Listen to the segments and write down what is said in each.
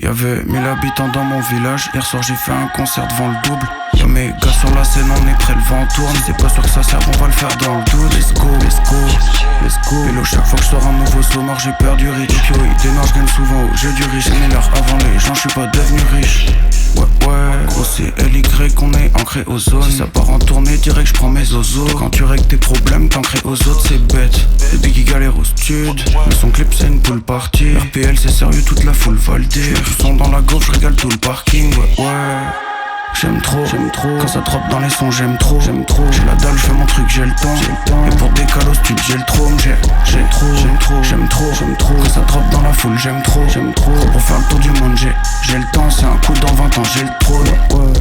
Y'avait 1000 habitants dans mon village. Hier soir j'ai fait un concert devant le double. Y'a mes gars sur la scène, on est prêt, le vent tourne. C'est pas sûr que ça serve, on va le faire dans le doute. Let's go, let's go, let's go. Hello, chaque fois que je sors un nouveau sonore, j'ai peur du rich. Yo, des non, je gagne souvent au jeu du riche. Mais l'heure avant les gens, je suis pas devenu riche. Ouais, gros c'est LY qu'on est ancré aux zones. Si ça part en tournée, direct j'prends mes ozos. Quand tu règles tes problèmes, t'ancré aux autres, c'est bête. Les big qui galèrent au stud, mais son clip c'est une poule partie. RPL c'est sérieux, toute la foule va le dire. Du son dans la gorge, j'régale tout le parking, ouais. J'aime trop, quand ça drop dans les sons, j'aime trop. J'ai la dalle, j'fais mon truc, j'ai le temps. Et pour décaler au stud, j'ai le trône, j'aime trop. Quand ça drop dans la foule, j'aime trop. Pour faire le tour du monde, j'ai le temps. C'est un coup dans 20 ans, j'ai le trône.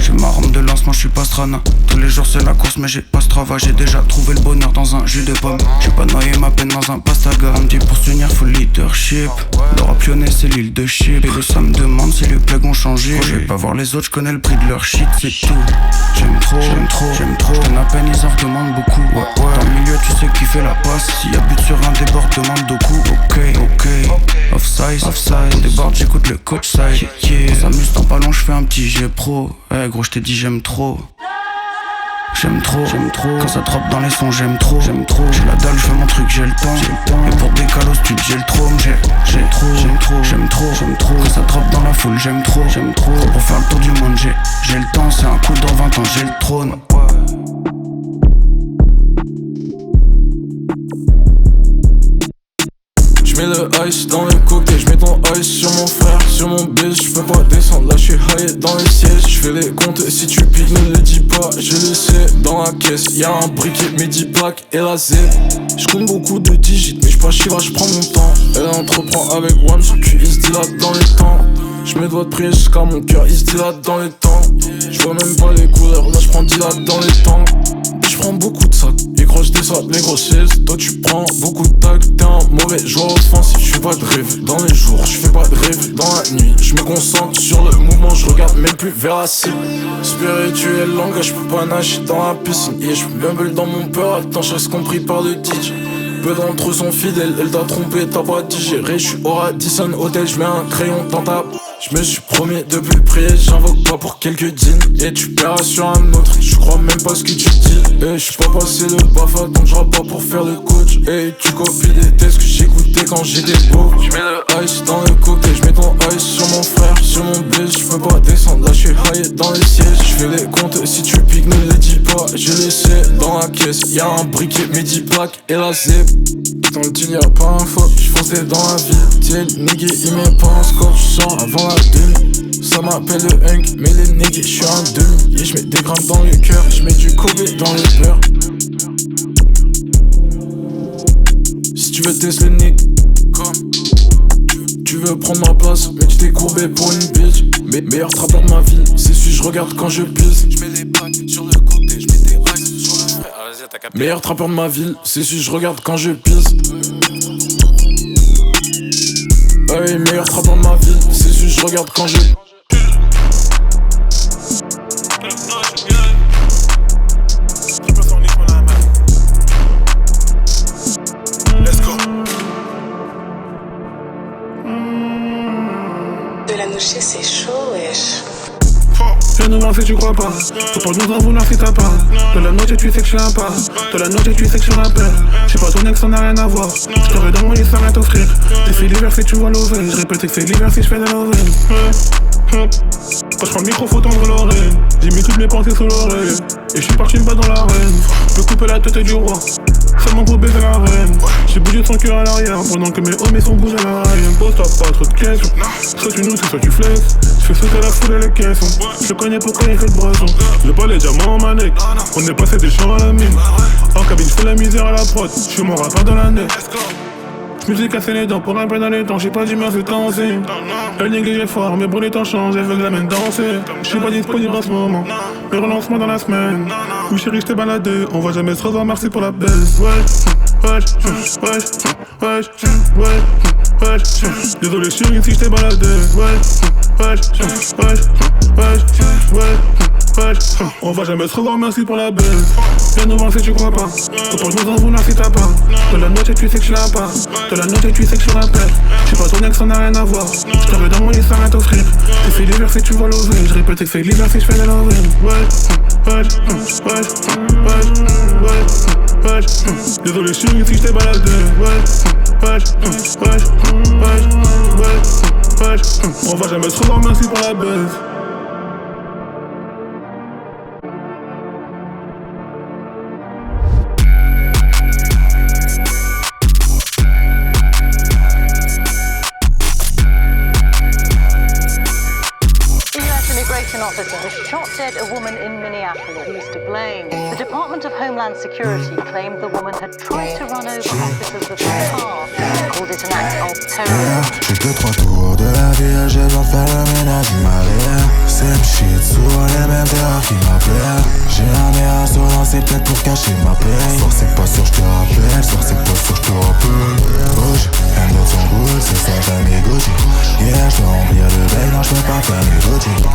J'ai ma rampe de lancement, j'suis pas strana. Tous les jours c'est la course, mais j'ai pas ce travail. J'ai déjà trouvé le bonheur dans un jus de pomme. J'ai pas noyé ma peine dans un pastaga. On me dit pour se tenir, faut leadership. L'Europe lyonnais, c'est l'île de Chypre. Et ça me demande si les plagues ont changé. Je vais pas voir les autres, j'connais le prix de leur shit. C'est tout. J'aime trop. J'donne à peine, ils en redemandent beaucoup. Dans le milieu, tu sais qui fait la passe. S'il y a but sur un débordement de coup. Ok. Offside. On déborde, j'écoute le coach side. On s'amuse dans pas long, j'fais un petit jet pro. Gros, j't'ai dit j'aime trop. J'aime trop. Quand ça drop dans les sons, j'aime trop. J'ai la dalle, j'fais mon truc, j'ai le temps. Et pour décaler au stud, j'ai le trône. J'aime trop. Quand ça drop dans la foule, j'aime trop. Pour faire le tour du monde, j'ai le temps. C'est un coup dans 20 ans, j'ai le trône. J'mets le ice dans le coquet, j'mets ton ice sur mon frère, sur mon biz. J'peux pas descendre, là j'suis high dans le siège. J'fais les comptes, si tu piques ne le dis pas. Je le sais, dans la caisse, y'a un briquet, mes 10 plaques et la Z. J'compte beaucoup de digits, mais j'pas chiva, j'prends mon temps. Elle entreprend avec One, son cul il se dilate dans les temps. J'mets doigts de prier jusqu'à mon cœur, il se dilate dans les temps. J'vois même pas les couleurs, là j'prends dilate dans les temps. J'prends beaucoup de sacs, et gros j'descends les grossesses. Toi tu prends beaucoup de tacs, t'es un mauvais joueur offensif. J'fais pas de rêve dans les jours, j'fais pas de rêve dans la nuit. J'me concentre sur le mouvement, j'regarde même plus vers la cible. Spirituel langage, j'peux pas nager dans la piscine. Et j'm'bumble dans mon peur, attends j'reste compris par le DJ. Peu d'entre eux sont fidèles, elle t'a trompé, t'as pas digéré. J'suis au Radisson Hotel, j'mets un crayon dans ta. J'me suis promis de plus prier, j'invoque pas pour quelques dînes. Et tu paieras sur un autre, tu crois même pas ce que tu dis. Et j'suis pas passé le BAFA, donc j'rappe pas pour faire le coach. Et tu copies des tests que j'écoutais quand j'étais beau. J'mets le ice dans le coquet, j'mets ton ice sur mon frère, sur mon biz. J'peux pas descendre, là j'suis high dans les sièges. J'fais les comptes, si tu piques ne les dis pas. Je les sais, dans la caisse, y'a un briquet, mes 10 plaques et la zip. Dans le deal y'a pas un fuck, j'fonçais dans la ville. Tiens le nigga il met pas un score, j'sors avant la demi. Ça m'appelle le hunk, mais les niggas j'suis un demi. Et j'mets des grammes dans le cœur, j'mets du Kobe dans le beurre. Si tu veux tester le nick, tu veux prendre ma place, mais tu t'es courbé pour une bitch. Meilleur trappeur de ma ville, c'est celui je regarde quand je pisse. J'mets les plaques sur le côté, j'mets des ice sur le frère. Meilleur trappeur de ma ville, c'est celui je regarde quand je pisse. Hey, meilleur trappeur de ma ville, c'est celui je regarde quand je. De la moucher c'est chaud wesh. Viens nous voir si tu crois pas. Faut pas nous en vouloir si t'as pas. De la noche tu sais que je suis un pas. De la noche tu sais que je suis un père. J'sais pas ton ex ça n'a rien à voir. J't'aurais dans mon lit sans rien t'offrir. Et c'est l'hiver si tu vois l'oveille. Je répète que c'est l'hiver si je fais de l'oveille. Quand j'prends le micro faut tendre l'oreille. J'ai mis toutes mes pensées sous l'oreille. Et j'suis parti une balle dans l'arène. J'peux couper la tête du roi. Seulement pour baiser la reine. J'ai bougé son cœur à l'arrière. Pendant que mes homies sont bougés à l'arrière. Pose-toi pas trop de questions. Soit tu nous soit tu flexes. J'fais sauter la foule et les caissons. Je connais pourquoi il fait le brasson. J'ai pas les diamants en manec. On est passé des champs à la mine. En cabine j'fais la misère à la prod. J'suis mon rappeur dans la net. J'me cassé les dents pour un peu dans les temps. J'ai pas d'humeur c'est temps aussi. Elle néglige est fort mais bon les temps changent. Elle veut que la mène danser. J'suis pas disponible en ce moment. Mais relance-moi dans la semaine. Oui chérie j't'ai baladé. On va jamais se revoir, merci pour la baisse. Désolé chérie si j't'ai baladé. On va jamais se revoir, merci pour la baisse. Viens nous voir si tu crois pas. Faut pas que nous en vouloir si t'as pas. De la note et tu sais que je la pas. De la note et tu sais que je rappelle. J'suis pas ton ex, ça n'a rien à voir. J't'avais dans mon lit sans rien t'offrir. T'es fait l'hiver si tu vois l'ouvrir. J'répète que c'est l'hiver si j'fais de l'ouvrir. Désolé, chérie, si j't'ai baladé. On va jamais se revoir, merci pour la baisse. Officer has shot dead a woman in Minneapolis. He's to blame. The Department of Homeland Security claimed the woman had tried to run over officers with her car and called it an act of terrorism. J'ai que 3 tours de la ville, j'ai besoin de faire le ménage du malais. Same shit, souvent les mêmes erreurs qui m'appellent. J'ai un air insolent, c'est peut-être pour cacher ma peine. Soir c'est pas sûr, j'te rappelle, soir c'est pas sûr, j'te rappelle. Rouge, un autre sans boule, c'est ça, j'ai mes Gucci. Yeah, j'dois remplir le bail, non j'peux pas faire mes routines.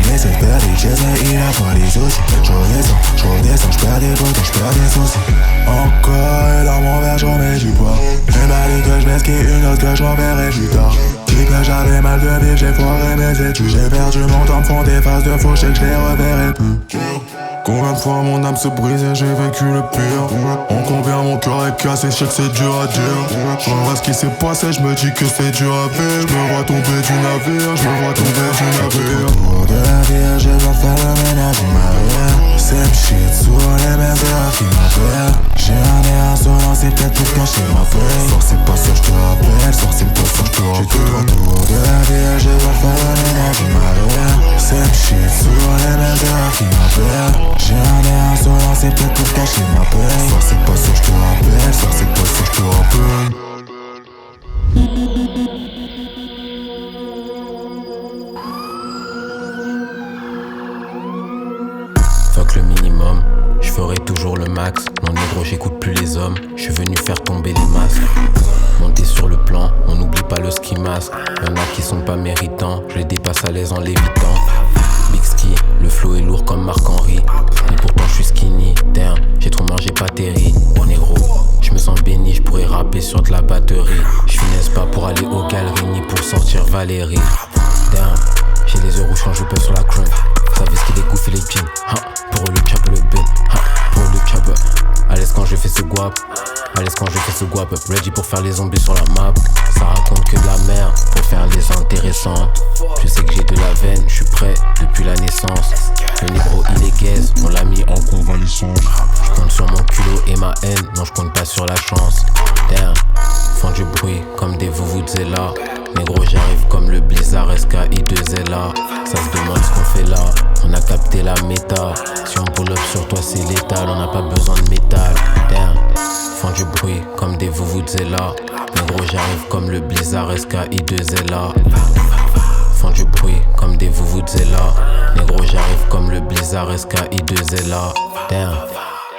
Mais c'est faire des jazz, mais il a pas les soucis. J'redescends, j'perds des potes, j'perds des soucis. Encore et dans mon verre, j'en mets du poids. Une balle que j'm'esquive, une autre que j'enverrai plus tard. Dis que j'avais mal de vivre, j'ai foiré mes études. J'ai perdu mon temps, me font des phases de faux, j'sais que j'les reverrai plus. Combien de fois mon âme se brisait, j'ai vécu le pire. En combien mon cœur est cassé, j'sais que c'est dur à dire. J'revois ce qui s'est passé, j'me dis que c'est dur à vivre. J'me vois tomber du navire, j'me vois tomber du navire. Autour de la ville, j'ai besoin de faire le ménage du mariage. Same shit, souvent les mêmes erreurs qui m'appellent. J'ai un air insolent, c'est peut-être pour cacher ma peine. Soir c'est pas sûr, j'te rappelle, soir c'est pas sûr, j'te rappelle. J'ai tout autour de la ville, j'ai besoin de faire le ménage du mariage. Same shit, souvent les mêmes erreurs qui m'appellent. J'ai un air insolent, c'est peut-être pour cacher ma peine. Soir c'est pas sûr, j'te rappelle, soir c'est pas sûr, j'te rappelle. Fuck le minimum, je ferai toujours le max. Non négro, j'écoute plus les hommes, je suis venu faire tomber les masques. Monter sur le plan, on n'oublie pas le ski mask. Y'en a qui sont pas méritants, je les dépasse à l'aise en l'évitant. Big ski, le flow est lourd comme Marc-Henry. Mais pourtant je suis skinny, damn, j'ai trop mangé pâtérie. Oh négro, je me sens béni, je pourrais rapper sur de la batterie. Je finesse pas pour aller aux galeries ni pour sortir Valérie. Damn, j'ai les yeux rouges quand je pèse sur la crème. Savez ce qu'il est goût Philippine, pour le chop le bin, pour le chop. À l'aise quand je fais ce guap, à l'aise quand je fais ce guap. Ready pour faire les zombies sur la map. Ça raconte que de la merde pour faire les intéressants. Je sais que j'ai de la veine, je suis prêt depuis la naissance. Le négro il est gaze, on l'a mis en convalescence. Je compte sur mon culot et ma haine, non je compte pas sur la chance. Damn, font du bruit comme des vuvuzela. Négro j'arrive comme le blizzard SKI2LA. Ça se demande ce qu'on fait là, on a capté la méta. Si on pull up sur toi c'est létal, on n'a pas besoin de métal. Damn, font du bruit comme des vuvuzela. Négro j'arrive comme le blizzard SKI2LA. Font du bruit comme des vuvuzela. Négro j'arrive comme le blizzard SKI2LA. Damn.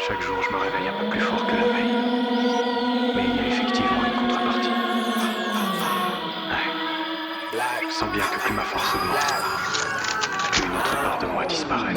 Chaque jour je me réveille un peu plus fort que la veille. Mais il y a effectivement une contrepartie. Ouais. Je sens bien que plus ma force augmente, plus une autre part de moi disparaît.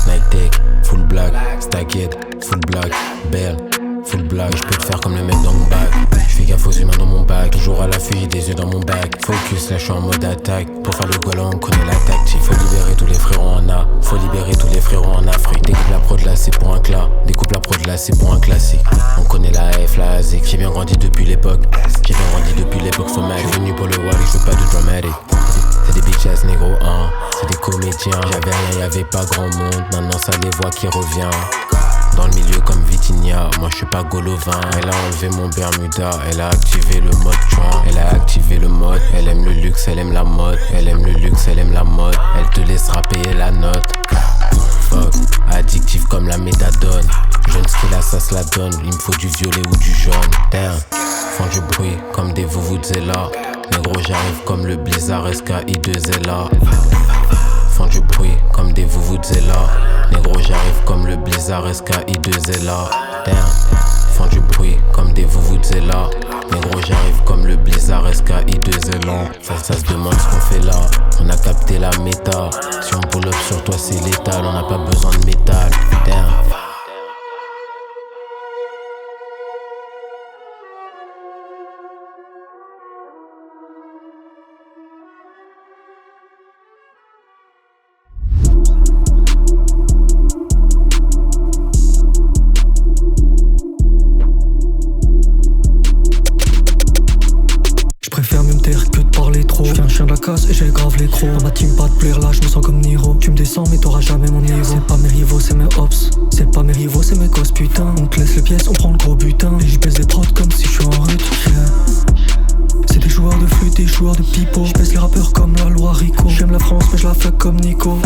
Night tech, full black, stacked, full black, belle, full black. Je peux te faire comme le mec dans mon bac. Je fais gaffe aux humains dans mon bac. Toujours à l'affût, des yeux dans mon bac. Focus, là je suis en mode attaque. Pour faire le goal on connaît la tactique. Faut libérer tous les frérots en A. Faut libérer tous les frérots en Afrique. Découpe la prod là c'est pour un clat. Découpe la prod là c'est pour un classique. On connaît la F, la AZIC. J'ai bien grandi depuis l'époque. J'ai bien grandi depuis l'époque somatique. Je suis venu pour le wall, je veux pas de dramatic. C'est des bitch ass négro 1, c'est des comédiens. J'avais rien, y'avait pas grand monde. Maintenant ça les voit qui revient. Dans le milieu comme Vitinha, moi je suis pas Golovin. Elle a enlevé mon Bermuda, elle a activé le mode joint. Elle a activé le mode, elle aime le luxe, elle aime la mode. Elle aime le luxe, elle aime la mode. Elle te laissera payer la note. Fuck, addictif comme la méthadone. Jeune skill à ça se la donne, il me faut du violet ou du jaune. Damn, font du bruit comme des vuvuzela. Négro j'arrive comme le blizzard SKI2LA. Font du bruit comme des vuvuzela. Négro j'arrive comme le blizzard SKI2LA. Damn, font du bruit comme des vuvuzela. Négro j'arrive comme le blizzard SKI2LA. Ça se demande ce qu'on fait là, on a capté la méta. Si on pull up sur toi c'est létal, on n'a pas besoin de métal. Putain. Je suis un chien de la casse et j'ai grave les crocs. Dans ma team pas de plaire là, je me sens comme Niro. Tu me descends mais t'auras jamais mon niveau. C'est pas mes rivaux, c'est mes hops. C'est pas mes rivaux, c'est mes gosses putain. On te laisse les pièces, on prend le gros butin. Et je baisse des prods comme si je suis en rut. C'est des joueurs de flûte, des joueurs de pipeau. Je baisse les rappeurs comme la loi Rico. J'aime la France mais je la fuck comme Nico.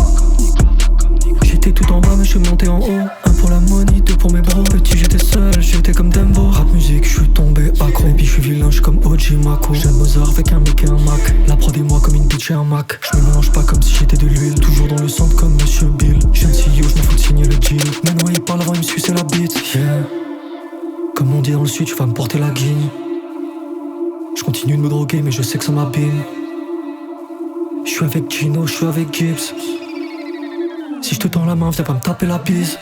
J'étais tout en bas mais je suis monté en haut. Un pour la money, deux pour mes bros. Petit j'étais seul, j'étais comme Dembo. Rap musique, je suis tombé accro. Et puis je suis vilain, je suis comme OG Mako. J'aime Mozart avec un mic et un Mac. La prod et moi comme une bitch et un Mac. Je me mélange pas comme si j'étais de l'huile. Toujours dans le centre comme Monsieur Bill. J'aime CEO, je m'en fous de signer le deal. Maintenant il parle avant il me sucer la bite. Yeah. Comme on dit dans le sud, tu vas me porter la guigne. Je continue de me droguer mais je sais que ça m'abîme. Je suis avec Gino, je suis avec Gibbs. Si je te tends la main, viens pas me taper la bise.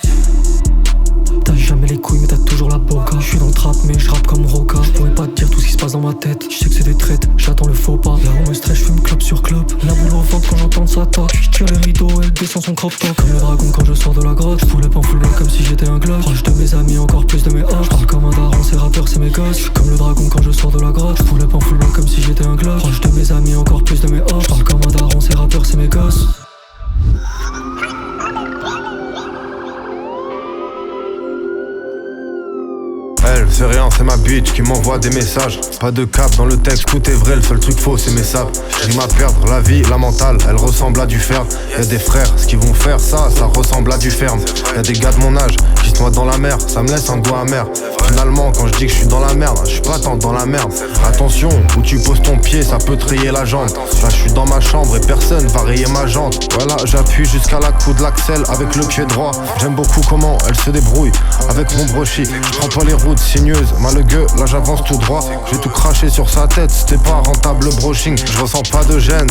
T'as jamais les couilles mais t'as toujours la boca. Je suis dans le trap mais je rappe comme Roca. Je pourrais pas te dire tout ce qui se passe dans ma tête. Je sais que c'est des traites, j'attends le faux pas. Là on me stresse, je fume clope sur clope. La boule au ventre quand j'entends sa toque. Je tire les rideaux, elle descend son crop top. Comme le dragon quand je sors de la grotte. Je pull up en full block comme si j'étais un glock. Proche de mes amis, encore plus de mes hoches. J'parle comme un daron, ces rappeurs c'est mes gosses. Comme le dragon quand je sors de la grotte. Je pull up en full block comme si j'étais un glock. Proche de mes amis, encore plus de mes hoches. J'parle comme un daron, ces rappeurs c'est mes gosses. Elle c'est rien, c'est ma bitch qui m'envoie des messages. Pas de cap dans le texte, tout est vrai, le seul truc faux c'est mes sables. J'rime à perdre la vie, la mentale, elle ressemble à du ferme. Y'a des frères, ce qu'ils vont faire ça ressemble à du ferme. Y'a des gars de mon âge qui se noient dans la mer, ça me laisse un goût amer. Finalement quand je dis que je suis dans la merde, je suis pas tant dans la merde. Attention, où tu poses ton pied, ça peut te rayer la jambe. Là je suis dans ma chambre et personne va rayer ma jante. Voilà, j'appuie jusqu'à la coude de l'axel avec le pied droit. J'aime beaucoup comment elle se débrouille avec mon brochi. Je prends pas les routes sinueuses, malheureux, là j'avance tout droit. J'ai tout craché sur sa tête, c'était pas rentable le brushing. Je ressens pas de gêne,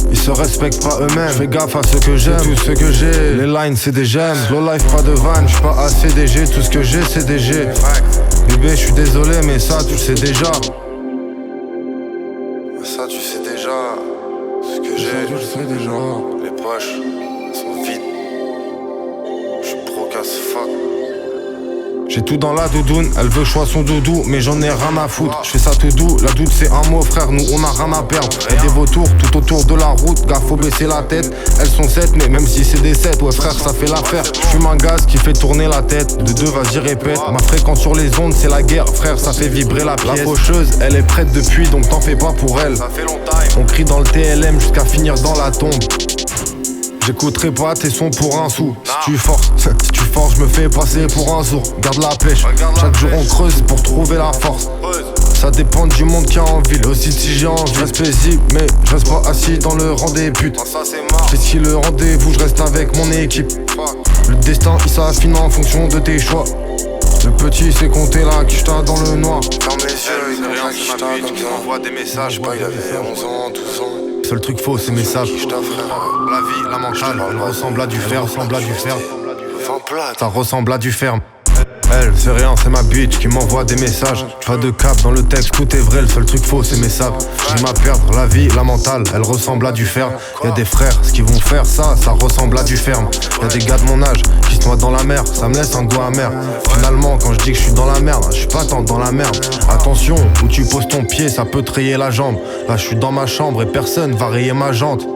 ils se respectent pas eux-mêmes. Fais gaffe à ce que j'aime, tout ce que j'ai. Les lines c'est des gemmes, low life pas de van. J'suis pas assez DG, tout ce que j'ai c'est DG. Bébé j'suis désolé mais ça tu le sais déjà. Ça tu sais déjà. Ce que j'ai, tu le sais déjà. Les poches sont vides. J'suis broke as fuck. J'ai tout dans la doudoune, elle veut choisir son doudou, mais j'en ai rien à foutre. Je fais ça tout doux, la doute c'est un mot frère, nous on a rien à perdre. Y'a des vautours tout autour de la route, gars faut baisser la tête. Elles sont 7 mais même si c'est des 7, ouais frère ça fait l'affaire. J'fume un gaz qui fait tourner la tête, de deux vas-y répète. Ma fréquence sur les ondes c'est la guerre frère, ça fait vibrer la pièce. La faucheuse elle est prête depuis donc t'en fais pas pour elle. On crie dans le TLM jusqu'à finir dans la tombe. J'écouterai pas tes sons pour un sou. Si tu forces, je me fais passer pour un sourd. Garde la pêche, chaque jour on creuse pour trouver la force. Ça dépend du monde qui a envie, aussi si j'ai envie. Je reste paisible, mais je reste pas assis dans le rang des putes. Fais si le rendez-vous, je reste avec mon équipe. Le destin il s'affine en fonction de tes choix. Le petit c'est compter là, qui j't'a dans le noir. Ferme les yeux, il rien qui j't'a qui m'envoie des messages. Pas il avait 11 ans, 12 ans. Seul truc faux c'est mes sables. La vie, la mentale, elle ressemble à du fer, ça ressemble à du ferme. Elle, c'est rien, c'est ma bitch qui m'envoie des messages. Pas de cap dans le texte, tout est vrai, le seul truc faux c'est mes sables. J'aime à perdre la vie, la mentale, elle ressemble à du fer. Y'a des frères, ce qu'ils vont faire ça ressemble à du ferme. Y'a des gars de mon âge qui se noient dans la mer, ça me laisse un goût amer. Finalement quand je dis que je suis dans la merde, je suis pas tant dans la merde. Attention, où tu poses ton pied, ça peut te rayer la jambe. Là je suis dans ma chambre et personne va rayer ma jante.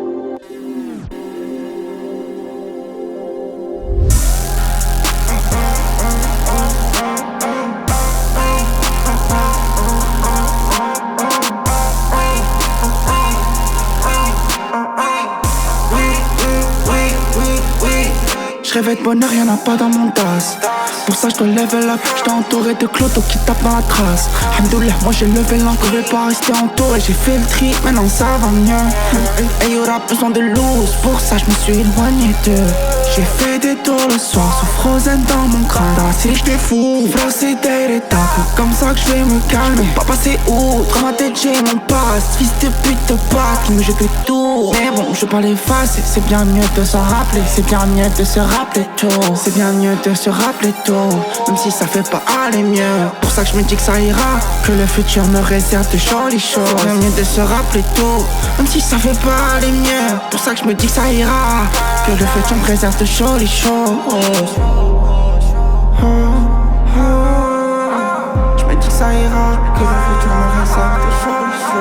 Je rêvais de bonheur, y'en a pas dans mon tasse. Pour ça je dois level up, j'étais entouré de clotos qui tapent dans la trace. Alhamdoulilah, moi j'ai levé l'encre, je vais pas rester entouré. J'ai fait le tri, maintenant ça va mieux. Et y'aura besoin de loose, pour ça je me suis éloigné d'eux. J'ai fait des tours le soir, sous Frozen dans mon crâne. Si j'étais fou, flossé des tacles, comme ça que je vais me calmer. Pas passer outre, dans ma tête j'ai mon passe. Fils de pute de passe, qui me jette tout. Mais bon, je vais pas l'effacer, c'est bien mieux de s'en rappeler. C'est bien mieux de se rappeler tout. C'est bien mieux de se rappeler tout. Même si ça fait pas aller mieux. Pour ça que je me dis que ça ira, que le futur me réserve de jolies choses. C'est bien mieux de se rappeler tout. Même si ça fait pas aller mieux. Pour ça que je me dis que ça ira, que le futur me réserve de jolies choses. Je me dis que ça ira, que le futur me réserve de jolies choses.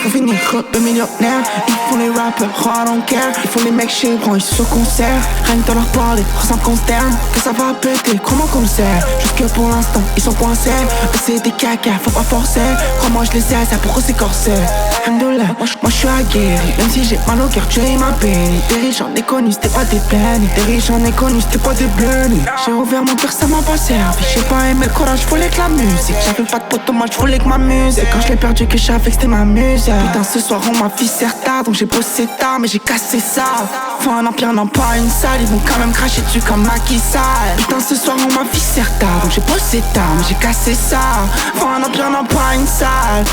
Faut finir le millionnaire, ils font les rappers, I don't care. Ils font les mecs chez ils se concert. Rien que de leur parler, ça me consterne. Que ça va péter, comment qu'on le sait. Jusque pour l'instant, ils sont coincés. Eux c'est des caca, faut pas forcer. Crois-moi je les sais, ça pour eux c'est corsé. Alhamdoulilah, moi je suis aguerri. Même si j'ai mal au cœur, Dieu il m'a béni. Des riches j'en ai connu, c'était pas des plaines. Des riches j'en ai connu, c'était pas des blêmes. J'ai ouvert mon cœur, ça m'a pas servi. J'ai pas aimé le courage, je voulais que la musique. J'avais pas de potes, moi je voulais que ma musique. Et quand je l'ai perdu, que je savais que c'était ma musique. Putain ce soir on m'a fissé tard, donc j'ai bossé tard mais j'ai cassé ça. Faut un empire, non pas une salle, ils vont quand même cracher dessus comme Macky Sall. Putain ce soir on m'a fissé tard, donc j'ai bossé tard mais j'ai cassé ça. Faut un empire, non pas une salle.